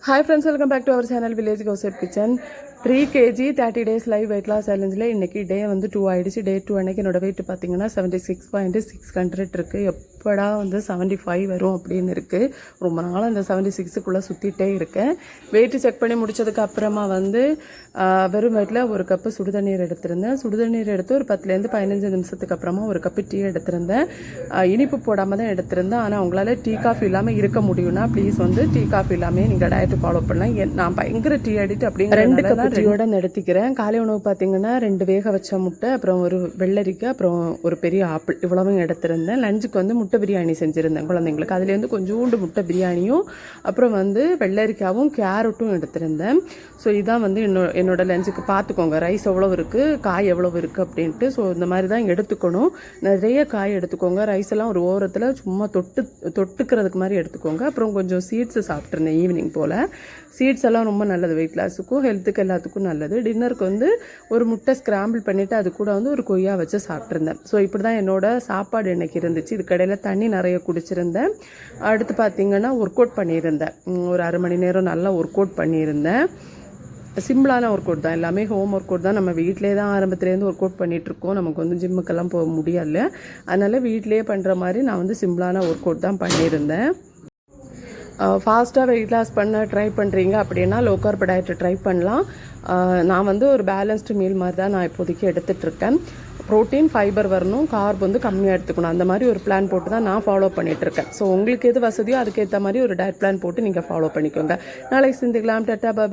Hi friends, welcome back to our channel Village Gossip Kitchen. 3 kg 30 days live weight loss challenge இன்னைக்கு டே வந்து 2 ஆயிடுச்சு. டே 2 அன்னைக்கு என்னோட weight பார்த்தீங்கன்னா 76.600 இருக்கு. எப்படா வந்து 75 வரும் அப்படின்னு இருக்கு. ரொம்ப நாளாக இந்த 76க்குள்ளே சுற்றிட்டே இருக்கேன். வெயிட் செக் பண்ணி முடிச்சதுக்கு அப்புறமா வந்து வெறும் வயிற்றில் ஒரு கப்பு சுடுதண்ணீர் எடுத்திருந்தேன். சுடுதண்ணீர் எடுத்து ஒரு 10லேருந்து 15 நிமிஷத்துக்கு அப்புறமா ஒரு கப்பு டீ எடுத்திருந்தேன். இனிப்பு போடாமல் தான் எடுத்திருந்தேன். ஆனால் உங்களால் டீ காஃபி இல்லாமல் இருக்க முடியும்னா ப்ளீஸ் வந்து டீ காஃபி இல்லாமல் நீங்கள் டயட்டு ஃபாலோ பண்ணலாம். நான் பயங்கர டீ அடிட்டு அப்படிங்கிற 2 கப்பு டீயோட எடுத்துக்கிறேன். காலை உணவு பார்த்தீங்கன்னா 2 வேக வச்ச முட்டை, அப்புறம் ஒரு வெள்ளரிக்காய், அப்புறம் ஒரு பெரிய ஆப்பிள் இவ்வளவும் எடுத்திருந்தேன். லஞ்சுக்கு வந்து முட்டை பிரியாணி செஞ்சுருந்தேன் குழந்தைங்களுக்கு. அதுலேருந்து கொஞ்சோண்டு முட்டை பிரியாணியும் அப்புறம் வந்து வெள்ளரிக்காவும் கேரட்டும் எடுத்திருந்தேன். ஸோ இதான் வந்து என்னோட லஞ்சுக்கு. பார்த்துக்கோங்க ரைஸ் எவ்வளோ இருக்குது, காய் எவ்வளோ இருக்குது அப்படின்ட்டு. ஸோ இந்த மாதிரி தான் எடுத்துக்கணும். நிறைய காய் எடுத்துக்கோங்க. ரைஸ் எல்லாம் ஒரு ஓரத்தில் சும்மா தொட்டுக்கிறதுக்கு மாதிரி எடுத்துக்கோங்க. அப்புறம் கொஞ்சம் சீட்ஸ் சாப்பிட்ருந்தேன் ஈவினிங் போல். சீட்ஸ் எல்லாம் ரொம்ப நல்லது, வெயிட் லாஸுக்கும் ஹெல்த்துக்கு எல்லாத்துக்கும் நல்லது. டின்னருக்கு வந்து ஒரு முட்டை ஸ்கிராம்பிள் பண்ணிவிட்டு அது கூட வந்து ஒரு கொய்யா வச்சு சாப்பிட்ருந்தேன். ஸோ இப்படி தான் என்னோட சாப்பாடு இன்னைக்கு இருந்துச்சு. இது கடையில் தண்ணி நிறைய குடிச்சிருந்தேன். அடுத்து பார்த்திங்கன்னா ஒர்க் அவுட் பண்ணியிருந்தேன். ஒரு 1/2 மணி நேரம் நல்லா ஒர்க் அவுட் பண்ணியிருந்தேன். சிம்பிளான ஒர்க் அவுட் தான், எல்லாமே ஹோம் ஒர்க் அவுட் தான். நம்ம வீட்டிலே தான் ஆரம்பத்துலேருந்து ஒர்க் அவுட் பண்ணிகிட்ருக்கோம். நமக்கு வந்து ஜிம்முக்கெல்லாம் போக முடியல. அதனால் வீட்டிலே பண்ணுற மாதிரி நான் வந்து சிம்பிளான ஒர்க் அவுட் தான் பண்ணியிருந்தேன். ஃபாஸ்ட்டாக வெயிட் லாஸ் பண்ண ட்ரை பண்ணுறீங்க அப்படின்னா லோ கார்ப் டயட் ட்ரை பண்ணலாம். நான் வந்து ஒரு பேலன்ஸ்டு மீல் மாதிரி தான் நான் இப்போதைக்கு எடுத்துகிட்ருக்கேன். ப்ரோட்டீன் ஃபைபர் வரணும், கார்ப் வந்து கம்மியாக எடுத்துக்கணும். அந்த மாதிரி ஒரு பிளான் போட்டு தான் நான் ஃபாலோ பண்ணிகிட்ருக்கேன். ஸோ உங்களுக்கு எது வசதியோ அதுக்கேற்ற மாதிரி ஒரு டயட் பிளான் போட்டு நீங்கள் ஃபாலோ பண்ணிக்கோங்க. நாளைக்கு சிந்திக்கலாம். டாட்டா, பாய்.